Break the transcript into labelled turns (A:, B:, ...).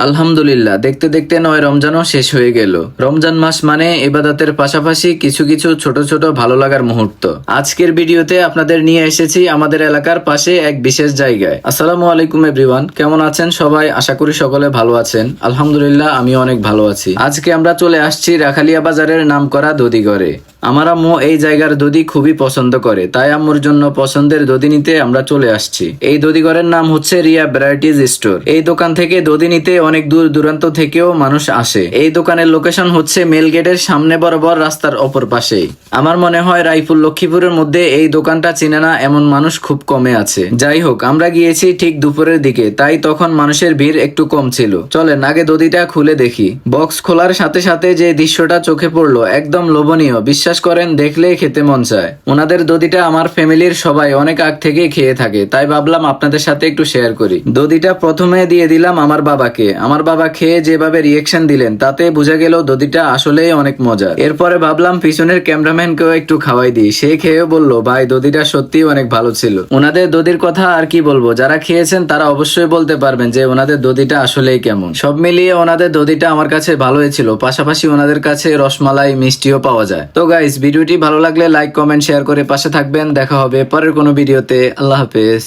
A: আলহামদুলিল্লাহ, দেখতে দেখতে ৯ রমজানও শেষ হয়ে গেল। রমজান মাস মানে ইবাদতের পাশাপাশি কিছু কিছু ছোট ছোট ভালো লাগার মুহূর্ত। আজকের ভিডিওতে আপনাদের নিয়ে এসেছি আমাদের এলাকার পাশে এক বিশেষ জায়গায়। আসসালামু আলাইকুম এভরিওয়ান, কেমন আছেন সবাই? আশা করি সকলে ভালো আছেন। আলহামদুলিল্লাহ, আমিও অনেক ভালো আছি। আজকে আমরা চলে আসছি রাখালিয়া বাজারের নামকরা দধিঘরে। আমার আম্মু এই জায়গার দধি খুবই পছন্দ করে, তাই আম্মুর জন্য পছন্দের দধি নিতে আমরা চলে আসছি। এই দধিঘরের নাম হচ্ছে রিয়া ভ্যারাইটিজ স্টোর। এই দোকান থেকে দধি নিতে অনেক দূর দূরান্ত থেকেও মানুষ আসে। এই দোকানের লোকেশন হচ্ছে মেল গেটের সামনে বরাবর রাস্তার অপর পাশেই। আমার মনে হয় রায়পুর লক্ষ্মীপুরের মধ্যে এই দোকানটা চিনে না এমন মানুষ খুব কমে আছে। যাই হোক, আমরা গিয়েছি ঠিক দুপুরের দিকে, তাই তখন মানুষের ভিড় একটু কম ছিল। চলেন আগে দধিটা খুলে দেখি। বক্স খোলার সাথে সাথে যে দৃশ্যটা চোখে পড়লো একদম লোভনীয়। বিশ্বাস করেন, দেখলেই খেতে মন চায়। ওনাদের দধিটা আমার ফ্যামিলির সবাই অনেক আগ থেকে খেয়ে থাকে, তাই ভাবলাম আপনাদের সাথে একটু শেয়ার করি। দধিটা প্রথমে দিয়ে দিলাম আমার বাবাকে। আমার বাবা খেয়ে যেভাবে রিয়েকশন দিলেন তাতে বোঝা গেল দধিটা আসলেই অনেক মজার। এরপরে ভাবলাম পিছনের ক্যামেরাম্যানকেও একটু খাওয়াই দিই। সে খেয়েও বলল, ভাই দধিটা সত্যিই অনেক ভালো ছিল। ওনাদের দধির কথা আর কি বলবো, যারা খেয়েছেন তারা অবশ্যই বলতে পারবেন যে ওনাদের দধিটা আসলেই কেমন। সব মিলিয়ে ওনাদের দধিটা আমার কাছে ভালোই ছিল। পাশাপাশি ওনাদের কাছে রসমালাই মিষ্টিও পাওয়া যায়। তো গাইস, ভিডিওটি ভালো লাগলে লাইক কমেন্ট শেয়ার করে পাশে থাকবেন। দেখা হবে পরের কোনো ভিডিওতে। আল্লাহ হাফেজ।